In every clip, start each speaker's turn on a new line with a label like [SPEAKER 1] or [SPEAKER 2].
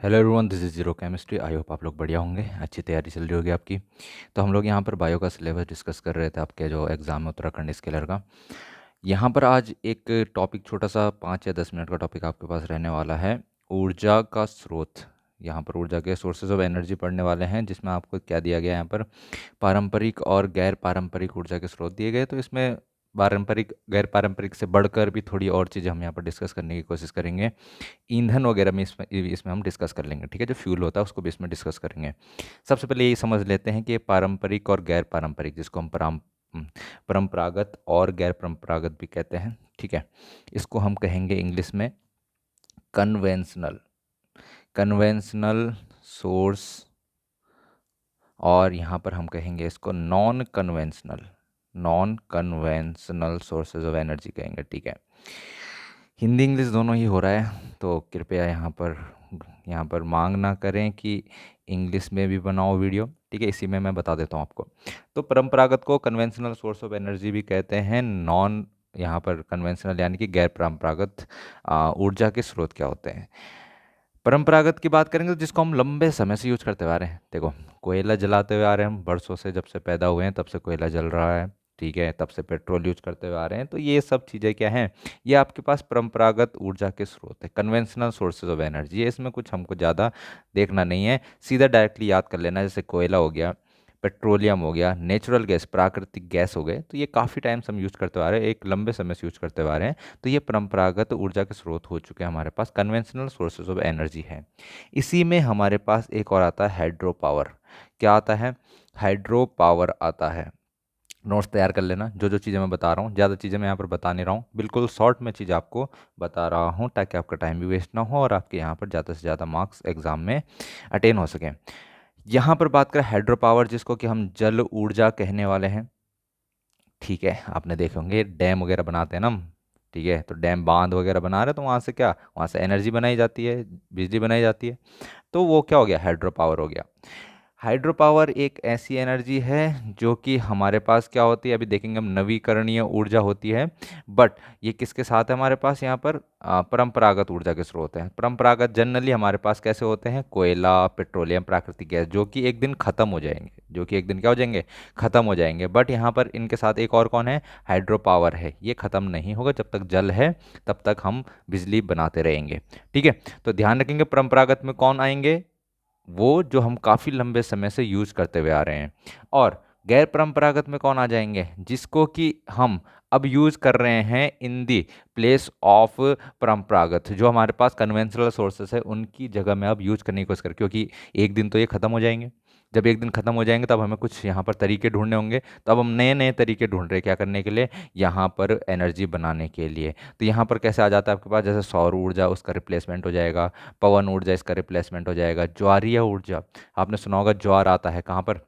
[SPEAKER 1] Hello everyone, this is zero chemistry. I hope आप लोग बढ़िया होंगे, अच्छी तैयारी चल रही होगी आपकी। तो हम लोग यहाँ पर बायो का सिलेबस डिस्कस कर रहे थे, आपके जो एग्ज़ाम है उत्तराखंड स्केलर का। यहाँ पर आज एक टॉपिक, छोटा सा 5 या 10 मिनट का टॉपिक आपके पास रहने वाला है, ऊर्जा का स्रोत। यहाँ पर ऊर्जा के सोर्सेज ऑफ एनर्जी पढ़ने वाले हैं, जिसमें आपको क्या दिया गया है यहाँ पर, पारंपरिक और गैर पारंपरिक ऊर्जा के स्रोत दिए गए। तो इसमें पारंपरिक गैर पारंपरिक से बढ़कर भी थोड़ी और चीज़ें हम यहाँ पर डिस्कस करने की कोशिश करेंगे। ईंधन वगैरह में इसमें हम डिस्कस कर लेंगे, ठीक है। जो फ्यूल होता है उसको भी इसमें डिस्कस करेंगे। सबसे पहले यही समझ लेते हैं कि पारंपरिक और गैर पारंपरिक, जिसको हम परंपरागत और गैर परंपरागत भी कहते हैं, ठीक है। इसको हम कहेंगे इंग्लिश में कन्वेंशनल कन्वेंशनल सोर्स, और यहाँ पर हम कहेंगे इसको non conventional sources of energy कहेंगे, ठीक है। हिंदी इंग्लिश दोनों ही हो रहा है, तो कृपया यहाँ पर मांग ना करें कि इंग्लिश में भी बनाओ वीडियो, ठीक है। इसी में मैं बता देता हूँ आपको। तो परंपरागत को कन्वेंशनल सोर्स ऑफ एनर्जी भी कहते हैं। नॉन, यहाँ पर कन्वेंशनल यानी कि गैर परंपरागत ऊर्जा के स्रोत क्या होते हैं। परंपरागत की बात करेंगे तो जिसको हम लंबे समय से यूज करते हुए आ रहे हैं। देखो, कोयला जलाते हुए आ रहे हैं हम बरसों से, जब से पैदा हुए हैं तब से कोयला जल रहा है, ठीक है। तब से पेट्रोल यूज करते हुए आ रहे हैं। तो ये सब चीज़ें क्या हैं, ये आपके पास परंपरागत ऊर्जा के स्रोत है, कन्वेंशनल सोर्सेज ऑफ एनर्जी है। इसमें कुछ हमको ज़्यादा देखना नहीं है, सीधा डायरेक्टली याद कर लेना है। जैसे कोयला हो गया, पेट्रोलियम हो गया, नेचुरल गैस, प्राकृतिक गैस हो गए, तो ये काफ़ी टाइम से हम यूज़ करते आ रहे हैं, एक लंबे समय से यूज़ करते आ रहे हैं। तो ये परंपरागत ऊर्जा के स्रोत हो चुके हैं, हमारे पास कन्वेंशनल सोर्सेज ऑफ एनर्जी है। इसी में हमारे पास एक और आता है हाइड्रो पावर। क्या आता है? हाइड्रो पावर आता है। नोट्स तैयार कर लेना, जो जो चीज़ें मैं बता रहा हूँ, ज़्यादा चीज़ें मैं यहाँ पर बता नहीं रहा हूँ, बिल्कुल शॉर्ट में चीज़ आपको बता रहा हूँ, ताकि आपका टाइम भी वेस्ट ना हो और आपके यहाँ पर ज़्यादा से ज़्यादा मार्क्स एग्जाम में अटेन हो सकें। यहाँ पर बात करें हाइड्रो पावर, जिसको कि हम जल ऊर्जा कहने वाले हैं, ठीक है। आपने देखे होंगे डैम वगैरह बनाते हैं ना हम, ठीक है। तो डैम बांध वगैरह बना रहे हैं, तो वहाँ से क्या, वहाँ से एनर्जी बनाई जाती है, बिजली बनाई जाती है। तो वो क्या हो गया, हाइड्रो पावर हो गया। हाइड्रो पावर एक ऐसी एनर्जी है जो कि हमारे पास क्या होती है, अभी देखेंगे हम, नवीकरणीय ऊर्जा होती है। बट ये किसके साथ है हमारे पास यहाँ पर, परंपरागत ऊर्जा के स्रोत हैं। परंपरागत जनरली हमारे पास कैसे होते हैं, कोयला, पेट्रोलियम, प्राकृतिक गैस, जो कि एक दिन खत्म हो जाएंगे, जो कि एक दिन क्या हो जाएंगे, खत्म हो जाएंगे। बट यहाँ पर इनके साथ एक और कौन है, हाइड्रो पावर है। ये खत्म नहीं होगा, जब तक जल है तब तक हम बिजली बनाते रहेंगे, ठीक है। तो ध्यान रखेंगे, परंपरागत में कौन आएंगे, वो जो हम काफ़ी लंबे समय से यूज करते हुए आ रहे हैं। और गैर परंपरागत में कौन आ जाएंगे, जिसको कि हम अब यूज कर रहे हैं इन दी प्लेस ऑफ परंपरागत, जो हमारे पास कन्वेंशनल सोर्सेस है उनकी जगह में अब यूज करने की कोशिश करें, क्योंकि एक दिन तो ये खत्म हो जाएंगे। जब एक दिन खत्म हो जाएंगे तब हमें कुछ यहाँ पर तरीके ढूंढने होंगे। तो अब हम नए नए तरीके ढूंढ रहे हैं, क्या करने के लिए, यहाँ पर एनर्जी बनाने के लिए। तो यहाँ पर कैसे आ जाता है आपके पास, जैसे सौर ऊर्जा, उसका रिप्लेसमेंट हो जाएगा, पवन ऊर्जा इसका रिप्लेसमेंट हो जाएगा, ज्वारीय ऊर्जा, आपने सुना होगा ज्वार आता है कहाँ पर,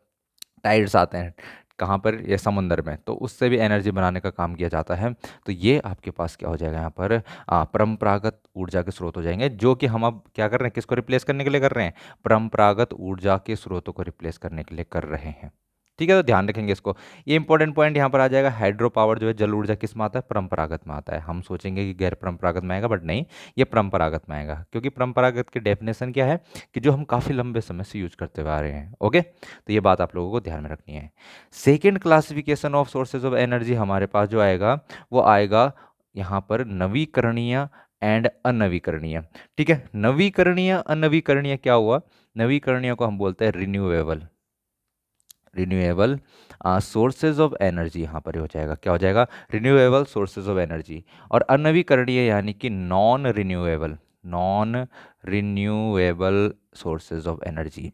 [SPEAKER 1] टाइड्स आते हैं कहाँ पर, ये समुंदर में, तो उससे भी एनर्जी बनाने का काम किया जाता है। तो ये आपके पास क्या हो जाएगा यहाँ पर, परंपरागत ऊर्जा के स्रोत हो जाएंगे, जो कि हम अब क्या कर रहे हैं, किसको रिप्लेस करने के लिए कर रहे हैं, परंपरागत ऊर्जा के स्रोतों को रिप्लेस करने के लिए कर रहे हैं, ठीक है। तो ध्यान रखेंगे इसको, ये इंपॉर्टेंट पॉइंट यहाँ पर आ जाएगा। हाइड्रो पावर जो है, जल ऊर्जा, किस में आता है, परंपरागत में आता है। हम सोचेंगे कि गैर परंपरागत में आएगा, बट नहीं, ये परंपरागत में आएगा, क्योंकि परंपरागत की डेफिनेशन क्या है, कि जो हम काफ़ी लंबे समय से यूज करते हुए आ रहे हैं, ओके। तो ये बात आप लोगों को ध्यान में रखनी है। Second classification of sources of energy हमारे पास जो आएगा, वो आएगा यहाँ पर नवीकरणीय एंड अनवीकरणीय, ठीक है। नवीकरणीय अनवीकरणीय क्या हुआ, नवीकरणीय को हम बोलते हैं रिन्यूएबल सोर्सेज ऑफ एनर्जी, यहाँ पर हो जाएगा, क्या हो जाएगा, रिन्यूएबल सोर्सेज ऑफ एनर्जी। और अनवीकरणीय यानी कि non renewable sources of energy.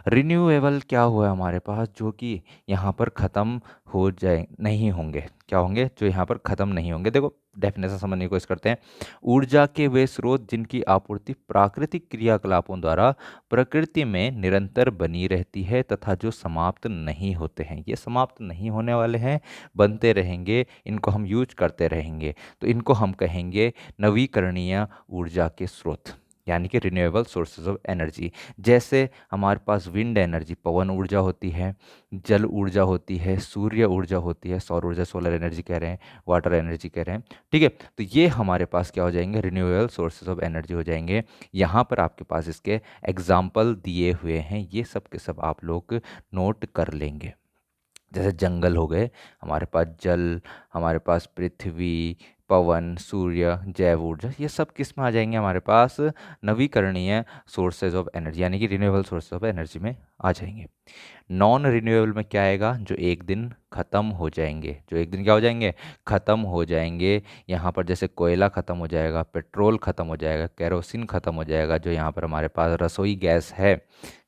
[SPEAKER 1] Renewable क्या हुआ हमारे पास, जो कि यहाँ पर ख़त्म हो जाए नहीं होंगे, क्या होंगे, जो यहाँ पर ख़त्म नहीं होंगे। देखो, डेफिनेशन समझने की कोशिश करते हैं। ऊर्जा के वे स्रोत जिनकी आपूर्ति प्राकृतिक क्रियाकलापों द्वारा प्रकृति में निरंतर बनी रहती है तथा जो समाप्त नहीं होते हैं, ये समाप्त नहीं होने वाले हैं, बनते रहेंगे, इनको हम यूज करते रहेंगे। तो इनको हम कहेंगे नवीकरणीय ऊर्जा के स्रोत, यानी कि रिन्यूएबल सोर्सेज ऑफ एनर्जी। जैसे हमारे पास विंड एनर्जी पवन ऊर्जा होती है, जल ऊर्जा होती है, सूर्य ऊर्जा होती है, सौर ऊर्जा सोलर एनर्जी कह रहे हैं, वाटर एनर्जी कह रहे हैं, ठीक है। तो ये हमारे पास क्या हो जाएंगे, रिन्यूएबल सोर्सेज ऑफ एनर्जी हो जाएंगे। यहाँ पर आपके पास इसके एग्जाम्पल दिए हुए हैं, ये सब के सब आप लोग नोट कर लेंगे। जैसे जंगल हो गए, हमारे पास जल, हमारे पास पृथ्वी, पवन, सूर्य, जैव ऊर्जा, ये सब किस में आ जाएंगे, हमारे पास नवीकरणीय सोर्सेज ऑफ एनर्जी यानी कि रिन्यूएबल सोर्सेज ऑफ एनर्जी में आ जाएंगे। नॉन रिन्यूएबल में क्या आएगा, जो एक दिन ख़त्म हो जाएंगे, जो एक दिन क्या हो जाएंगे, ख़त्म हो जाएंगे। यहाँ पर जैसे कोयला ख़त्म हो जाएगा, पेट्रोल ख़त्म हो जाएगा, केरोसिन ख़त्म हो जाएगा, जो यहाँ पर हमारे पास रसोई गैस है,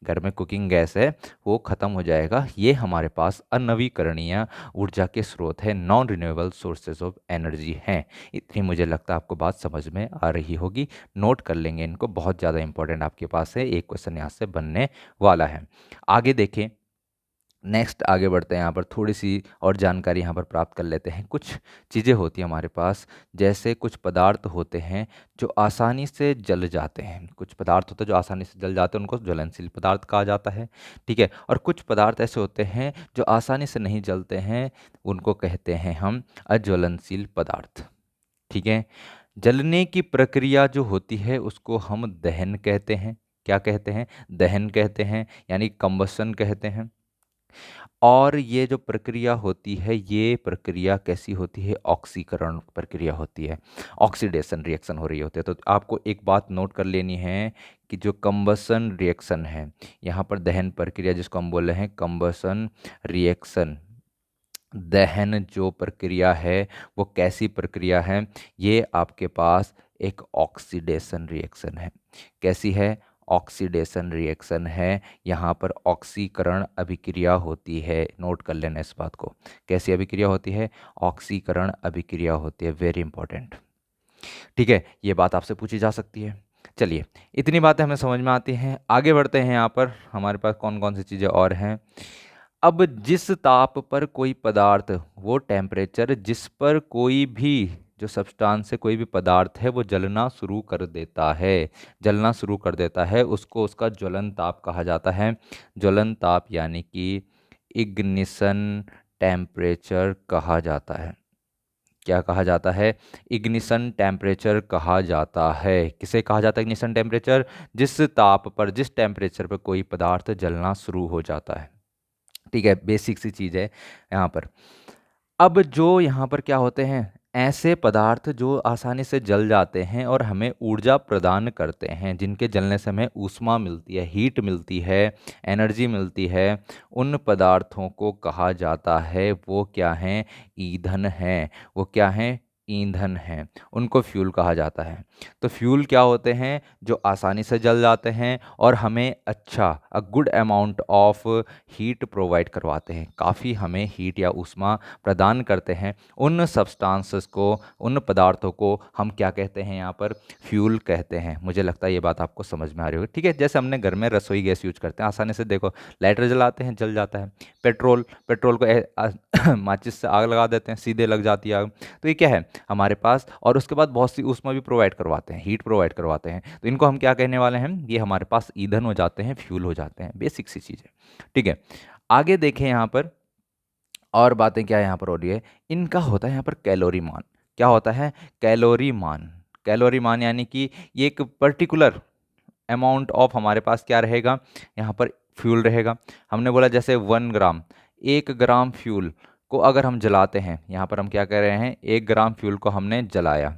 [SPEAKER 1] घर में कुकिंग गैस है, वो ख़त्म हो जाएगा। ये हमारे पास अनवीकरणीय ऊर्जा के स्रोत है, non renewable sources of energy हैं। इतनी मुझे लगता है आपको बात समझ में आ रही होगी, नोट कर लेंगे इनको, बहुत ज़्यादा इंपॉर्टेंट आपके पास है, एक क्वेश्चन यहाँ से बनने वाला है। आगे देखें, नेक्स्ट आगे बढ़ते हैं, यहाँ पर थोड़ी सी और जानकारी यहाँ पर प्राप्त कर लेते हैं। कुछ चीज़ें होती हैं हमारे पास, जैसे कुछ पदार्थ होते हैं जो आसानी से जल जाते हैं, कुछ पदार्थ होते हैं जो आसानी से जल जाते हैं, उनको ज्वलनशील पदार्थ कहा जाता है, ठीक है। और कुछ पदार्थ ऐसे होते हैं जो आसानी से नहीं जलते हैं, उनको कहते हैं हम अज्वलनशील पदार्थ, ठीक है। जलने की प्रक्रिया जो होती है उसको हम दहन कहते हैं। क्या कहते हैं, दहन कहते हैं, यानी कंबसन कहते हैं। और ये जो प्रक्रिया होती है, ये प्रक्रिया कैसी होती है, ऑक्सीकरण प्रक्रिया होती है, ऑक्सीडेशन रिएक्शन हो रही होती है। तो आपको एक बात नोट कर लेनी है कि जो कंबसन रिएक्शन है, यहाँ पर दहन प्रक्रिया जिसको हम बोल रहे हैं कंबसन रिएक्शन, दहन जो प्रक्रिया है वो कैसी प्रक्रिया है, ये आपके पास एक ऑक्सीडेशन रिएक्शन है। कैसी है, ऑक्सीडेशन रिएक्शन है। यहाँ पर ऑक्सीकरण अभिक्रिया होती है, नोट कर लेना इस बात को। कैसी अभिक्रिया होती है, ऑक्सीकरण अभिक्रिया होती है, वेरी इंपॉर्टेंट, ठीक है। ये बात आपसे पूछी जा सकती है। चलिए, इतनी बातें हमें समझ में आती हैं, आगे बढ़ते हैं। यहाँ पर हमारे पास कौन कौन सी चीज़ें और हैं। अब जिस ताप पर कोई पदार्थ, वो टेम्परेचर जिस पर कोई भी जो सब्सटेंस है, कोई भी पदार्थ है, वो जलना शुरू कर देता है, जलना शुरू कर देता है, उसको उसका ज्वलन ताप कहा जाता है। ज्वलन ताप यानी कि इग्निशन टेम्परेचर कहा जाता है। क्या कहा जाता है, इग्निशन टेम्परेचर कहा जाता है। किसे कहा जाता है इग्निशन टेम्परेचर, जिस ताप पर, जिस टेम्परेचर पर कोई पदार्थ जलना शुरू हो जाता है, ठीक है। बेसिक सी चीज़ है यहाँ पर। अब जो यहाँ पर क्या होते हैं, ऐसे पदार्थ जो आसानी से जल जाते हैं और हमें ऊर्जा प्रदान करते हैं, जिनके जलने से हमें ऊष्मा मिलती है, हीट मिलती है, एनर्जी मिलती है, उन पदार्थों को कहा जाता है, वो क्या हैं, ईंधन हैं। वो क्या हैं, ईंधन हैं, उनको फ्यूल कहा जाता है। तो फ्यूल क्या होते हैं, जो आसानी से जल जाते हैं और हमें अच्छा good amount of heat provide करवाते हैं, काफ़ी हमें हीट या ऊष्मा प्रदान करते हैं। उन सब्सटेंसेस को, उन पदार्थों को हम क्या कहते हैं, यहाँ पर फ्यूल कहते हैं। मुझे लगता है ये बात आपको समझ में आ रही होगी, ठीक है। जैसे हमने घर में रसोई गैस यूज करते हैं, आसानी से देखो लाइटर जलाते हैं, जल जाता है। पेट्रोल, पेट्रोल को माचिस से आग लगा देते हैं, सीधे लग जाती है आग। तो ये क्या है हमारे पास, और उसके बाद बहुत सी ऊष्मा भी प्रोवाइड करवाते हैं, हीट प्रोवाइड करवाते हैं। तो इनको हम क्या कहने वाले हैं, ये हमारे पास ईंधन हो जाते हैं, फ्यूल हो जाते हैं, बेसिक सी चीज़ है, ठीक है। आगे देखें यहाँ पर और बातें क्या यहाँ पर हो रही है, इनका होता है यहाँ पर कैलोरी मान। क्या होता है, कैलोरी मान। कैलोरी मान यानी कि ये एक पर्टिकुलर अमाउंट ऑफ हमारे पास क्या रहेगा, यहाँ पर फ्यूल रहेगा। हमने बोला जैसे 1 ग्राम, 1 ग्राम फ्यूल को अगर हम जलाते हैं, यहाँ पर हम क्या कर रहे हैं, 1 ग्राम फ्यूल को हमने जलाया,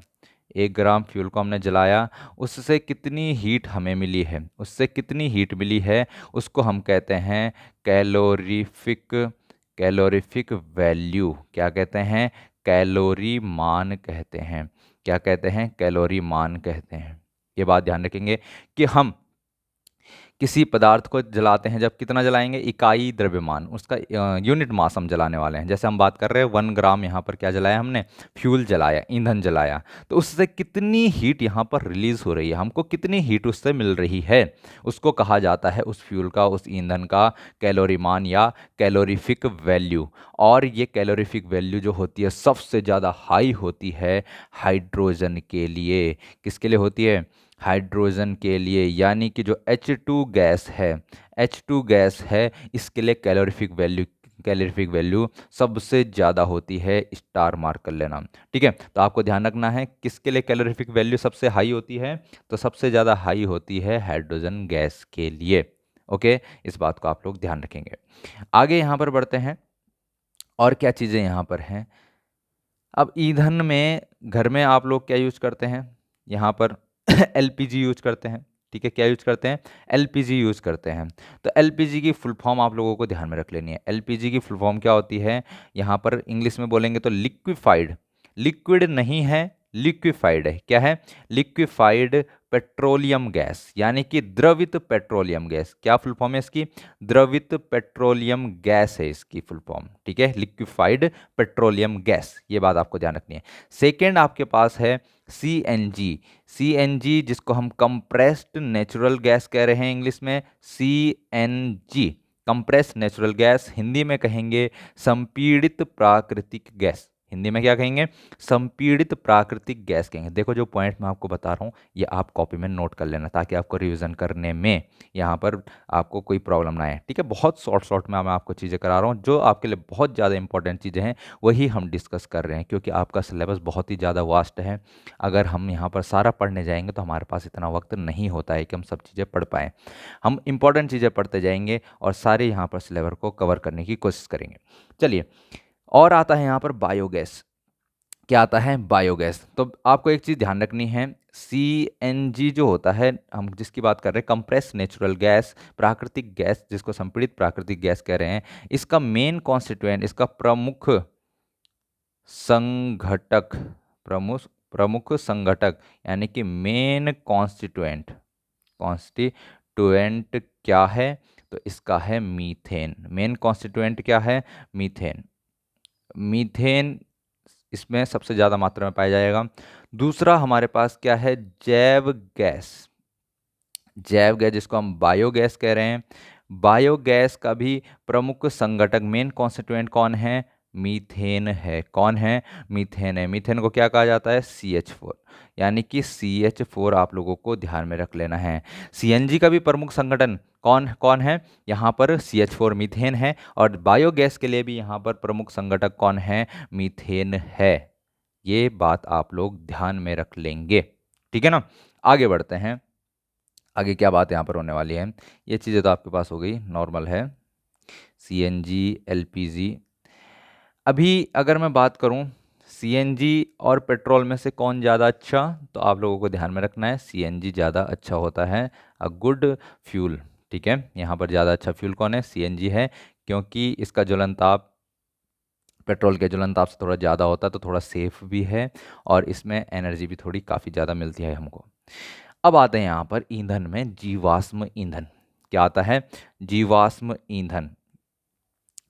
[SPEAKER 1] 1 ग्राम फ्यूल को हमने जलाया, उससे कितनी हीट हमें मिली है, उससे कितनी हीट मिली है, उसको हम कहते हैं कैलोरीफिक, कैलोरीफिक वैल्यू। क्या कहते हैं, कैलोरी मान कहते हैं। क्या कहते हैं, कैलोरी मान कहते हैं। ये बात ध्यान रखेंगे कि हम किसी पदार्थ को जलाते हैं, जब कितना जलाएंगे, इकाई द्रव्यमान, उसका यूनिट मास हम जलाने वाले हैं। जैसे हम बात कर रहे हैं 1 ग्राम, यहाँ पर क्या जलाया हमने, फ्यूल जलाया, ईंधन जलाया, तो उससे कितनी हीट यहाँ पर रिलीज हो रही है, हमको कितनी हीट उससे मिल रही है, उसको कहा जाता है, उस फ्यूल का, उस ईंधन का कैलोरी मान या कैलोरीफिक वैल्यू। और ये कैलोरीफिक वैल्यू जो होती है सबसे ज़्यादा हाई होती है हाइड्रोजन के लिए। किसके लिए होती है, हाइड्रोजन के लिए, यानी कि जो H2 गैस है इसके लिए कैलोरीफिक वैल्यू सबसे ज़्यादा होती है, स्टार मार्क कर लेना। ठीक है, तो आपको ध्यान रखना है किसके लिए कैलोरीफिक वैल्यू सबसे हाई होती है, तो सबसे ज़्यादा हाई होती है हाइड्रोजन गैस के लिए। ओके, इस बात को आप लोग ध्यान रखेंगे। आगे यहाँ पर बढ़ते हैं, और क्या चीज़ें यहाँ पर हैं। अब ईंधन में घर में आप लोग क्या यूज करते हैं, यहाँ पर एलपीजी यूज करते हैं। ठीक है, क्या यूज करते हैं, एलपीजी यूज करते हैं। तो एलपीजी की फुल फॉर्म आप लोगों को ध्यान में रख लेनी है। एलपीजी की फुल फॉर्म क्या होती है, यहाँ पर इंग्लिश में बोलेंगे तो लिक्विफाइड, लिक्विड नहीं है, लिक्विफाइड है। क्या है, लिक्विफाइड पेट्रोलियम गैस, यानी कि द्रवित पेट्रोलियम गैस। क्या फुल फॉर्म है इसकी, द्रवित पेट्रोलियम गैस है इसकी फुल फॉर्म। ठीक है, लिक्विफाइड पेट्रोलियम गैस, ये बात आपको ध्यान रखनी है। सेकेंड आपके पास है सीएनजी। सीएनजी जिसको हम कंप्रेस्ड नेचुरल गैस कह रहे हैं इंग्लिश में, CNG compressed natural gas, Hindi में कहेंगे संपीड़ित प्राकृतिक गैस। हिंदी में क्या कहेंगे, संपीड़ित प्राकृतिक गैस कहेंगे। देखो जो पॉइंट मैं आपको बता रहा हूँ ये आप कॉपी में नोट कर लेना, ताकि आपको रिवीजन करने में यहाँ पर आपको कोई प्रॉब्लम ना आए। ठीक है, बहुत शॉर्ट में मैं आपको चीज़ें करा रहा हूँ, जो आपके लिए बहुत ज़्यादा इंपॉर्टेंट चीज़ें हैं वही हम डिस्कस कर रहे हैं, क्योंकि आपका सिलेबस बहुत ही ज़्यादा वास्ट है। अगर हम यहाँ पर सारा पढ़ने जाएंगे तो हमारे पास इतना वक्त नहीं होता है कि हम सब चीज़ें पढ़ पाएँ। हम इंपॉर्टेंट चीज़ें पढ़ते जाएंगे और सारे यहाँ पर सिलेबस को कवर करने की कोशिश करेंगे। चलिए, और आता है यहाँ पर बायोगैस। क्या आता है, बायोगैस। तो आपको एक चीज़ ध्यान रखनी है, सीएनजी जो होता है, हम जिसकी बात कर रहे हैं कंप्रेस नेचुरल गैस, प्राकृतिक गैस जिसको संपीड़ित प्राकृतिक गैस कह रहे हैं, इसका मेन कॉन्स्टिट्यूएंट, इसका प्रमुख संघटक, प्रमुख प्रमुख संघटक यानी कि मेन कॉन्स्टिट्यूएंट क्या है, तो इसका है मीथेन। मेन कॉन्स्टिट्यूएंट क्या है, मीथेन। मीथेन इसमें सबसे ज़्यादा मात्रा में पाया जाएगा। दूसरा हमारे पास क्या है, जैव गैस। जैव गैस जिसको हम बायोगैस कह रहे हैं, बायोगैस का भी प्रमुख संघटक, मेन कॉन्स्टिट्यूएंट कौन है, मीथेन है। कौन है, मीथेन है। मीथेन को क्या कहा जाता है, CH4, यानी कि CH4 आप लोगों को ध्यान में रख लेना है। सीएनजी का भी प्रमुख संगठन कौन कौन है, यहाँ पर CH4 मीथेन है, और बायोगैस के लिए भी यहाँ पर प्रमुख संगठक कौन है, मीथेन है। ये बात आप लोग ध्यान में रख लेंगे। ठीक है ना, आगे बढ़ते हैं। आगे क्या बात यहाँ पर होने वाली है, ये चीज़ें तो आपके पास हो गई, नॉर्मल है, सीएनजी, एलपीजी। अभी अगर मैं बात करूँ सीएनजी और पेट्रोल में से कौन ज़्यादा अच्छा, तो आप लोगों को ध्यान में रखना है सीएनजी ज़्यादा अच्छा होता है, अ गुड फ्यूल। ठीक है, यहाँ पर ज़्यादा अच्छा फ्यूल कौन है, सीएनजी है, क्योंकि इसका ज्वलन ताप पेट्रोल के ज्वलन ताप से थोड़ा ज़्यादा होता है, तो थोड़ा सेफ भी है, और इसमें एनर्जी भी थोड़ी काफ़ी ज़्यादा मिलती है हमको। अब आते हैं यहाँ पर ईंधन में, जीवाश्म ईंधन। क्या आता है, जीवाश्म ईंधन।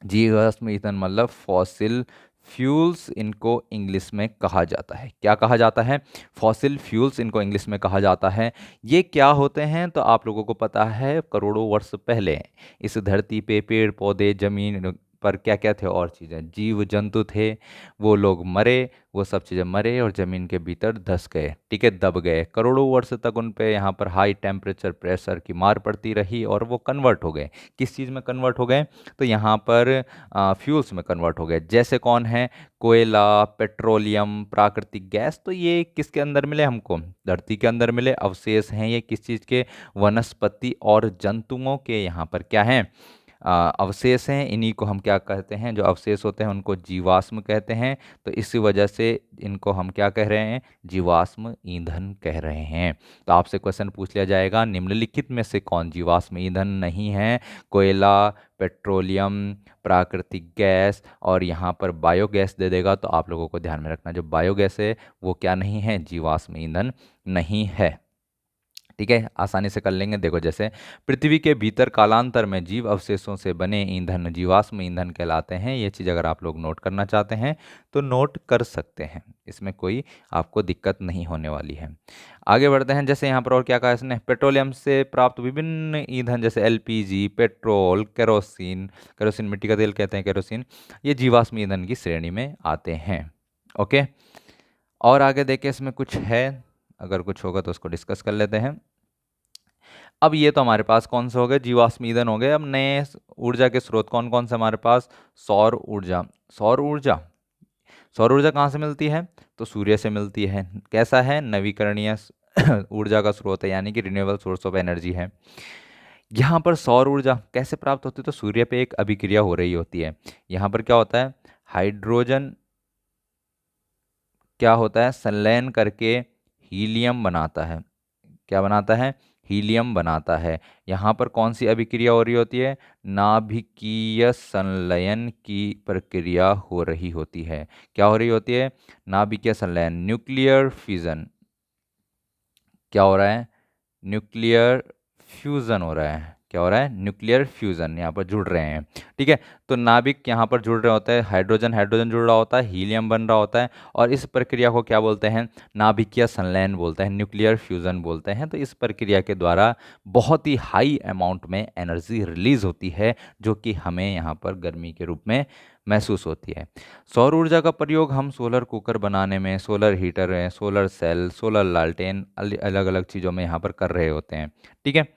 [SPEAKER 1] जीवाश्म ईंधन मतलब फॉसिल फ्यूल्स इनको इंग्लिश में कहा जाता है। क्या कहा जाता है, फॉसिल फ्यूल्स इनको इंग्लिश में कहा जाता है। ये क्या होते हैं, तो आप लोगों को पता है करोड़ों वर्ष पहले इस धरती पे पेड़ पौधे, जमीन पर क्या क्या थे, और चीज़ें, जीव जंतु थे, वो लोग मरे, वो सब चीज़ें मरे और ज़मीन के भीतर धंस गए। ठीक है, दब गए। करोड़ों वर्ष तक उन पे यहाँ पर हाई टेम्परेचर प्रेशर की मार पड़ती रही, और वो कन्वर्ट हो गए। किस चीज़ में कन्वर्ट हो गए, तो यहाँ पर फ्यूल्स में कन्वर्ट हो गए। जैसे कौन है, कोयला, पेट्रोलियम, प्राकृतिक गैस। तो ये किसके अंदर मिले हमको, धरती के अंदर मिले। अवशेष हैं ये किस चीज़ के, वनस्पति और जंतुओं के यहाँ पर क्या हैं, अवशेष हैं। इन्हीं को हम क्या कहते हैं, जो अवशेष होते हैं उनको जीवाश्म कहते हैं। तो इसी वजह से इनको हम क्या कह रहे हैं, जीवाश्म ईंधन कह रहे हैं। तो आपसे क्वेश्चन पूछ लिया जाएगा, निम्नलिखित में से कौन जीवाश्म ईंधन नहीं है, कोयला, पेट्रोलियम, प्राकृतिक गैस और यहाँ पर बायोगैस दे देगा, तो आप लोगों को ध्यान में रखना, जो बायोगैस है वो क्या नहीं है, जीवाश्म ईंधन नहीं है। ठीक है, आसानी से कर लेंगे। देखो, जैसे पृथ्वी के भीतर कालांतर में जीव अवशेषों से बने ईंधन जीवाश्म ईंधन कहलाते हैं। ये चीज़ अगर आप लोग नोट करना चाहते हैं तो नोट कर सकते हैं, इसमें कोई आपको दिक्कत नहीं होने वाली है। आगे बढ़ते हैं। जैसे यहाँ पर और क्या कहा इसने, पेट्रोलियम से प्राप्त विभिन्न ईंधन जैसे एलपीजी, पेट्रोल, केरोसिन, केरोसिन मिट्टी का तेल कहते हैं केरोसिन, ये जीवाश्म ईंधन की श्रेणी में आते हैं। ओके, और आगे देखें इसमें कुछ है, अगर कुछ होगा तो उसको डिस्कस कर लेते हैं। अब ये तो हमारे पास कौन से हो गए, जीवाश्म ईंधन हो गए। अब नए ऊर्जा के स्रोत कौन कौन से हमारे पास, सौर ऊर्जा। सौर ऊर्जा, सौर ऊर्जा कहाँ से मिलती है, तो सूर्य से मिलती है। कैसा है, नवीकरणीय ऊर्जा का स्रोत है, यानी कि रिन्यूएबल सोर्स ऑफ एनर्जी है। यहाँ पर सौर ऊर्जा कैसे प्राप्त होती है, तो सूर्य पे एक अभिक्रिया हो रही होती है। यहाँ पर क्या होता है, हाइड्रोजन क्या होता है, संलयन करके हीलियम बनाता है। क्या बनाता है, हीलियम बनाता है। यहाँ पर कौन सी अभिक्रिया हो रही होती है, नाभिकीय संलयन की प्रक्रिया हो रही होती है। क्या हो रही होती है, नाभिकीय संलयन, न्यूक्लियर फ्यूजन। क्या हो रहा है, न्यूक्लियर फ्यूजन हो रहा है। क्या हो रहा है, न्यूक्लियर फ्यूजन, यहाँ पर जुड़ रहे हैं। ठीक है, तो नाभिक यहाँ पर जुड़ रहे होते हैं, हाइड्रोजन हाइड्रोजन जुड़ रहा होता है, हीलियम बन रहा होता है, और इस प्रक्रिया को क्या बोलते हैं, नाभिकीय संलयन बोलते हैं, न्यूक्लियर फ्यूजन बोलते हैं। तो इस प्रक्रिया के द्वारा बहुत ही हाई अमाउंट में एनर्जी रिलीज होती है, जो कि हमें यहाँ पर गर्मी के रूप में महसूस होती है। सौर ऊर्जा का प्रयोग हम सोलर कुकर बनाने में, सोलर हीटर में, सोलर सेल, सोलर लालटेन, अलग अलग चीज़ों में यहाँ पर कर रहे होते हैं। ठीक है,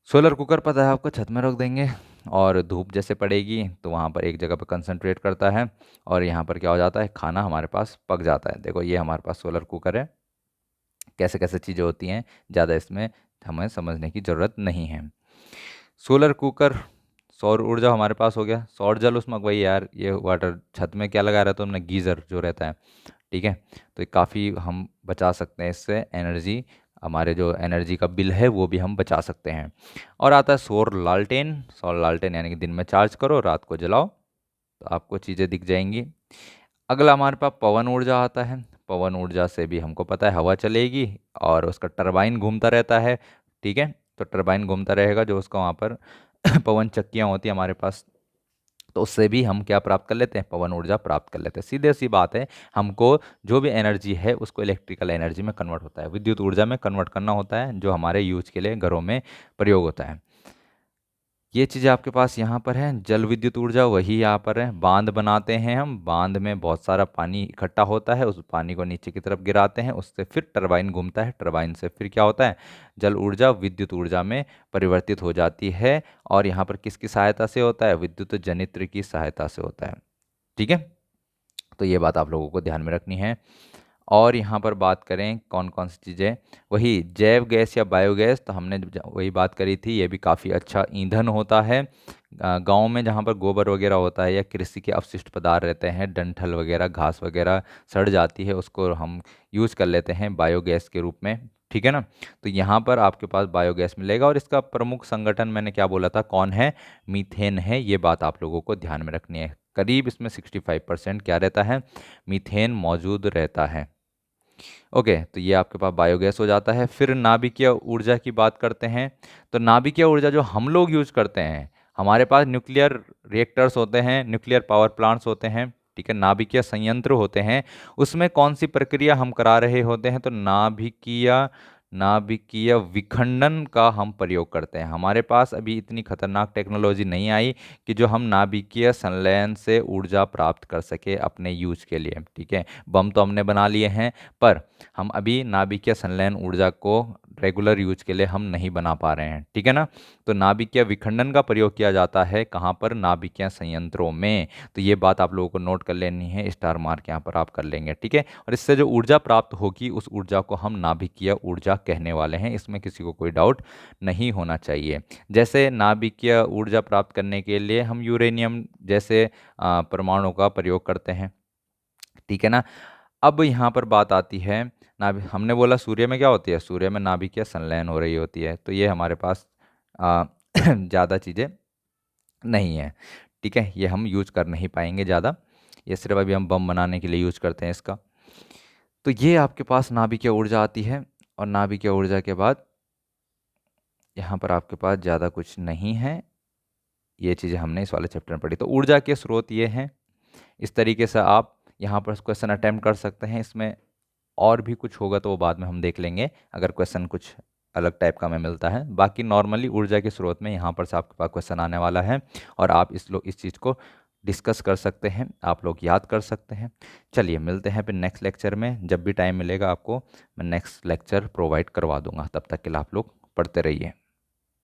[SPEAKER 1] सोलर कुकर पता है आपको, छत में रख देंगे और धूप जैसे पड़ेगी तो वहाँ पर एक जगह पर कंसंट्रेट करता है, और यहाँ पर क्या हो जाता है, खाना हमारे पास पक जाता है। देखो ये हमारे पास सोलर कुकर है, कैसे कैसे चीज़ें होती हैं, ज़्यादा इसमें हमें समझने की ज़रूरत नहीं है। सोलर कुकर, सौर ऊर्जा हमारे पास हो गया। सौर जल उसमें वही यार, ये वाटर छत में क्या लगा रहा है तुमने, गीज़र जो रहता है। ठीक है, तो काफ़ी हम बचा सकते हैं इससे एनर्जी, हमारे जो एनर्जी का बिल है वो भी हम बचा सकते हैं। और आता है सौर लालटेन। सौर लालटेन यानी कि दिन में चार्ज करो, रात को जलाओ, तो आपको चीज़ें दिख जाएंगी। अगला हमारे पास पवन ऊर्जा आता है। पवन ऊर्जा से भी हमको पता है हवा चलेगी और उसका टरबाइन घूमता रहता है। ठीक है, तो टरबाइन घूमता रहेगा, जो उसका वहाँ पर पवन चक्कियाँ होती हैं हमारे पास, तो उससे भी हम क्या प्राप्त कर लेते हैं, पवन ऊर्जा प्राप्त कर लेते हैं। सीधे सी बात है, हमको जो भी एनर्जी है उसको इलेक्ट्रिकल एनर्जी में कन्वर्ट होता है, विद्युत ऊर्जा में कन्वर्ट करना होता है, जो हमारे यूज के लिए घरों में प्रयोग होता है। ये चीज़ें आपके पास यहाँ पर है। जल विद्युत ऊर्जा वही यहाँ पर है, बांध बनाते हैं हम, बांध में बहुत सारा पानी इकट्ठा होता है, उस पानी को नीचे की तरफ गिराते हैं, उससे फिर टरबाइन घूमता है, टरबाइन से फिर क्या होता है, जल ऊर्जा विद्युत ऊर्जा में परिवर्तित हो जाती है। और यहाँ पर किसकी सहायता से होता है, विद्युत जनित्र की सहायता से होता है। ठीक है, तो ये बात आप लोगों को ध्यान में रखनी है। और यहाँ पर बात करें कौन कौन सी चीज़ें, वही जैव गैस या बायोगैस, तो हमने वही बात करी थी, ये भी काफ़ी अच्छा ईंधन होता है। गांव में जहाँ पर गोबर वगैरह होता है या कृषि के अपशिष्ट पदार्थ रहते हैं, डंठल वगैरह, घास वगैरह सड़ जाती है, उसको हम यूज़ कर लेते हैं बायोगैस के रूप में। ठीक है ना, तो यहाँ पर आपके पास बायोगैस मिलेगा, और इसका प्रमुख संगठन मैंने क्या बोला था, कौन है, मीथेन है। ये बात आप लोगों को ध्यान में रखनी है। करीब इसमें 65% क्या रहता है, मीथेन मौजूद रहता है। ओके, तो ये आपके पास बायोगैस हो जाता है। फिर नाभिकीय ऊर्जा की बात करते हैं, तो नाभिकीय ऊर्जा जो हम लोग यूज करते हैं, हमारे पास न्यूक्लियर रिएक्टर्स होते हैं, न्यूक्लियर पावर प्लांट्स होते हैं। ठीक है, नाभिकीय संयंत्र होते हैं, उसमें कौन सी प्रक्रिया हम करा रहे होते हैं, तो नाभिकीय नाभिकीय विखंडन का हम प्रयोग करते हैं। हमारे पास अभी इतनी खतरनाक टेक्नोलॉजी नहीं आई कि जो हम नाभिकीय संलयन से ऊर्जा प्राप्त कर सके अपने यूज के लिए। ठीक है, बम तो हमने बना लिए हैं, पर हम अभी नाभिकीय संलयन ऊर्जा को रेगुलर यूज के लिए हम नहीं बना पा रहे हैं। ठीक है ना, तो नाभिकीय विखंडन का प्रयोग किया जाता है कहाँ पर, नाभिकीय संयंत्रों में। तो ये बात आप लोगों को नोट कर लेनी है, स्टार मार्क यहाँ पर आप कर लेंगे। ठीक है, और इससे जो ऊर्जा प्राप्त होगी उस ऊर्जा को हम नाभिकीय ऊर्जा कहने वाले हैं, इसमें किसी को कोई डाउट नहीं होना चाहिए। जैसे नाभिकीय ऊर्जा प्राप्त करने के लिए हम यूरेनियम जैसे परमाणु का प्रयोग करते हैं। ठीक है ना, अब यहाँ पर बात आती है, नाभि हमने बोला सूर्य में क्या होती है, सूर्य में नाभिकीय संलयन हो रही होती है, तो ये हमारे पास ज़्यादा चीज़ें नहीं है। ठीक है, ये हम यूज कर नहीं पाएंगे ज़्यादा, ये सिर्फ अभी हम बम बनाने के लिए यूज करते हैं इसका। तो ये आपके पास नाभिकीय ऊर्जा आती है, और नाभिकीय ऊर्जा के बाद यहाँ पर आपके पास ज़्यादा कुछ नहीं है। ये चीज़ें हमने इस वाले चैप्टर में पढ़ी। तो ऊर्जा के स्रोत ये हैं, इस तरीके से आप यहाँ पर क्वेश्चन अटेम्प्ट कर सकते हैं। इसमें और भी कुछ होगा तो वो बाद में हम देख लेंगे, अगर क्वेश्चन कुछ अलग टाइप का हमें मिलता है। बाकी नॉर्मली ऊर्जा के स्रोत में यहाँ पर से आपके पास क्वेश्चन आने वाला है, और आप इस चीज़ को डिस्कस कर सकते हैं, आप लोग याद कर सकते हैं। चलिए मिलते हैं फिर नेक्स्ट लेक्चर में, जब भी टाइम मिलेगा आपको मैं नेक्स्ट लेक्चर प्रोवाइड करवा दूंगा। तब तक के लिए आप लोग पढ़ते रहिए।